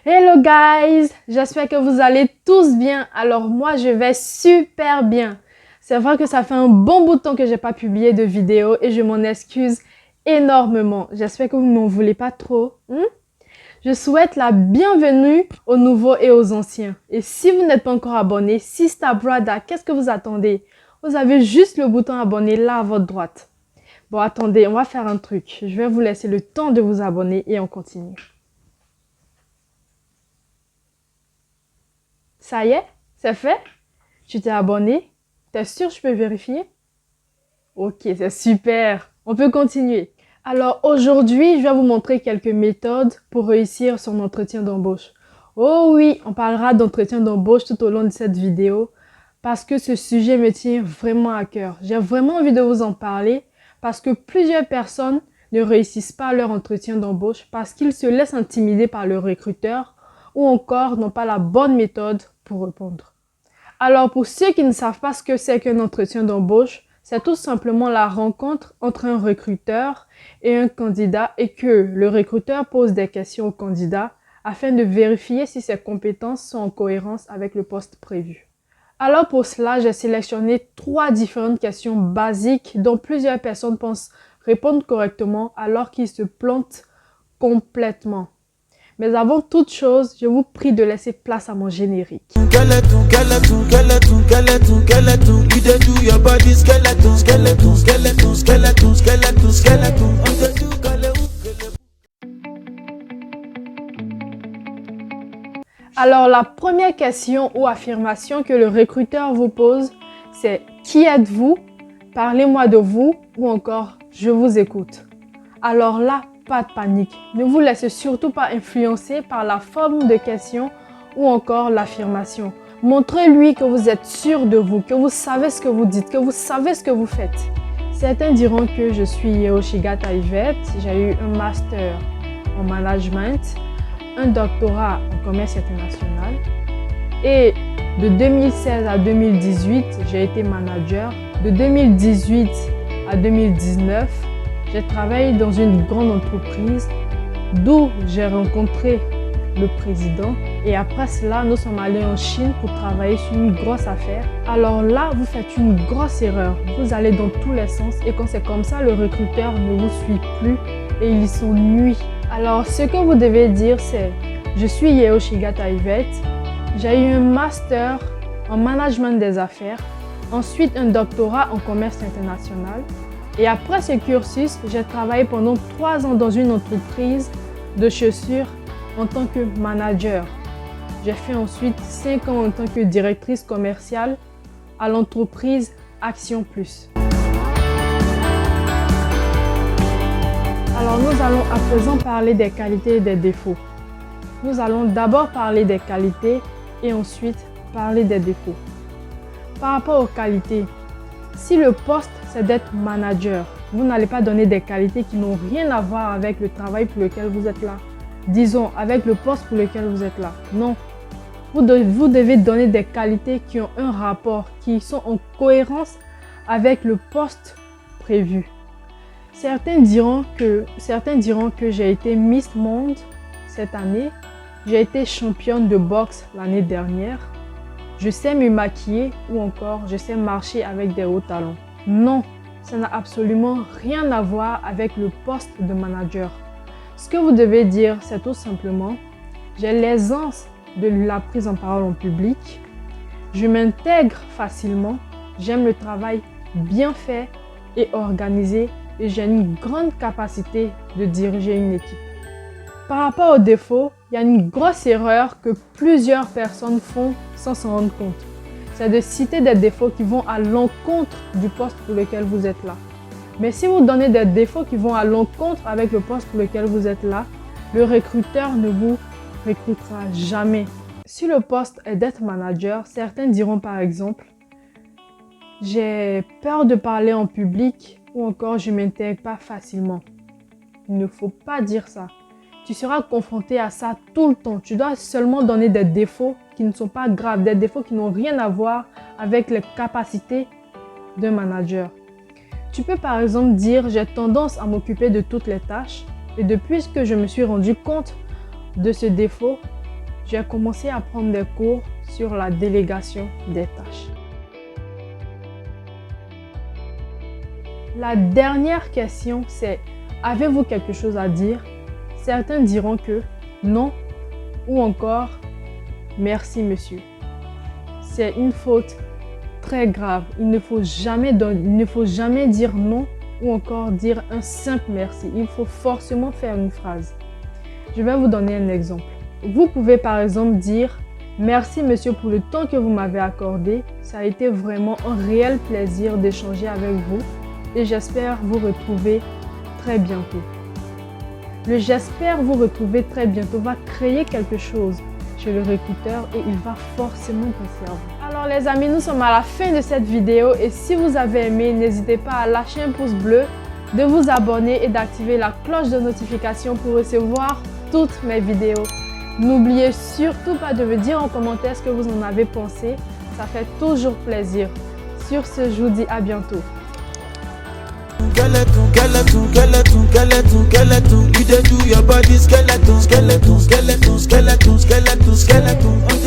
Hello guys, j'espère que vous allez tous bien. Alors moi je vais super bien. C'est vrai que ça fait un bon bout de temps que j'ai pas publié de vidéo et je m'en excuse énormément. J'espère que vous ne m'en voulez pas trop. Je souhaite la bienvenue aux nouveaux et aux anciens. Et si vous n'êtes pas encore abonné, Sister Brother, qu'est-ce que vous attendez? Vous avez juste le bouton abonner là à votre droite. Bon attendez, on va faire un truc. Je vais vous laisser le temps de vous abonner et on continue. Ça y est, c'est fait? Tu t'es abonné? T'es sûr je peux vérifier? Ok, c'est super. On peut continuer. Alors aujourd'hui, je vais vous montrer quelques méthodes pour réussir son entretien d'embauche. Oh oui, on parlera d'entretien d'embauche tout au long de cette vidéo parce que ce sujet me tient vraiment à cœur. J'ai vraiment envie de vous en parler parce que plusieurs personnes ne réussissent pas leur entretien d'embauche parce qu'ils se laissent intimider par le recruteur ou encore n'ont pas la bonne méthode pour répondre. Alors pour ceux qui ne savent pas ce que c'est qu'un entretien d'embauche, c'est tout simplement la rencontre entre un recruteur et un candidat et que le recruteur pose des questions au candidat afin de vérifier si ses compétences sont en cohérence avec le poste prévu. Alors pour cela, j'ai sélectionné 3 différentes questions basiques dont plusieurs personnes pensent répondre correctement alors qu'ils se plantent complètement. Mais avant toute chose, je vous prie de laisser place à mon générique. Alors la première question ou affirmation que le recruteur vous pose, c'est « Qui êtes-vous? Parlez-moi de vous » ou encore « Je vous écoute ». Alors là, pas de panique. Ne vous laissez surtout pas influencer par la forme de question ou encore l'affirmation. Montrez-lui que vous êtes sûr de vous, que vous savez ce que vous dites, que vous savez ce que vous faites. Certains diront que je suis Yehoshigata Yvette, j'ai eu un master en management, un doctorat en commerce international et de 2016 à 2018, j'ai été manager. De 2018 à 2019, j'ai travaillé dans une grande entreprise d'où j'ai rencontré le président et après cela, nous sommes allés en Chine pour travailler sur une grosse affaire. Alors là, vous faites une grosse erreur. Vous allez dans tous les sens et quand c'est comme ça, le recruteur ne vous suit plus et il s'ennuie. Alors, ce que vous devez dire, c'est « Je suis Yehoshigata Yvette, j'ai eu un master en management des affaires, ensuite un doctorat en commerce international. Et après ce cursus, j'ai travaillé pendant 3 ans dans une entreprise de chaussures en tant que manager. J'ai fait ensuite 5 ans en tant que directrice commerciale à l'entreprise Action Plus. Alors nous allons à présent parler des qualités et des défauts. Nous allons d'abord parler des qualités et ensuite parler des défauts. Par rapport aux qualités, si le poste c'est d'être manager, vous n'allez pas donner des qualités qui n'ont rien à voir avec le travail pour lequel vous êtes là. Disons, avec le poste pour lequel vous êtes là. Non. Vous devez donner des qualités qui ont un rapport, qui sont en cohérence avec le poste prévu. Certains diront que j'ai été Miss Monde cette année. J'ai été championne de boxe l'année dernière. Je sais me maquiller ou encore je sais marcher avec des hauts talons. Non, ça n'a absolument rien à voir avec le poste de manager. Ce que vous devez dire, c'est tout simplement « J'ai l'aisance de la prise en parole en public, je m'intègre facilement, j'aime le travail bien fait et organisé et j'ai une grande capacité de diriger une équipe. » Par rapport aux défauts, il y a une grosse erreur que plusieurs personnes font sans s'en rendre compte. C'est de citer des défauts qui vont à l'encontre du poste pour lequel vous êtes là. Mais si vous donnez des défauts qui vont à l'encontre avec le poste pour lequel vous êtes là, le recruteur ne vous recrutera jamais. Si le poste est d'être manager, certains diront par exemple « J'ai peur de parler en public » ou encore « Je ne m'intègre pas facilement ». Il ne faut pas dire ça. Tu seras confronté à ça tout le temps. Tu dois seulement donner des défauts qui ne sont pas graves, des défauts qui n'ont rien à voir avec les capacités d'un manager. Tu peux par exemple dire « J'ai tendance à m'occuper de toutes les tâches et depuis que je me suis rendu compte de ce défaut, j'ai commencé à prendre des cours sur la délégation des tâches. La dernière question, c'est « Avez-vous quelque chose à dire ?» Certains diront que « Non » ou encore « Merci, monsieur ». C'est une faute très grave. Il ne faut jamais dire non ou encore dire un simple merci. Il faut forcément faire une phrase. Je vais vous donner un exemple. Vous pouvez par exemple dire « Merci monsieur pour le temps que vous m'avez accordé. Ça a été vraiment un réel plaisir d'échanger avec vous et j'espère vous retrouver très bientôt. » Le « j'espère vous retrouver très bientôt » va créer quelque chose chez le recruteur et il va forcément penser à vous. Alors les amis, nous sommes à la fin de cette vidéo et si vous avez aimé, n'hésitez pas à lâcher un pouce bleu, de vous abonner et d'activer la cloche de notification pour recevoir toutes mes vidéos. N'oubliez surtout pas de me dire en commentaire ce que vous en avez pensé, ça fait toujours plaisir. Sur ce, je vous dis à bientôt. Skeleton, you dey do your body skeleton, skeleton, skeleton, skeleton, skeleton, skeleton.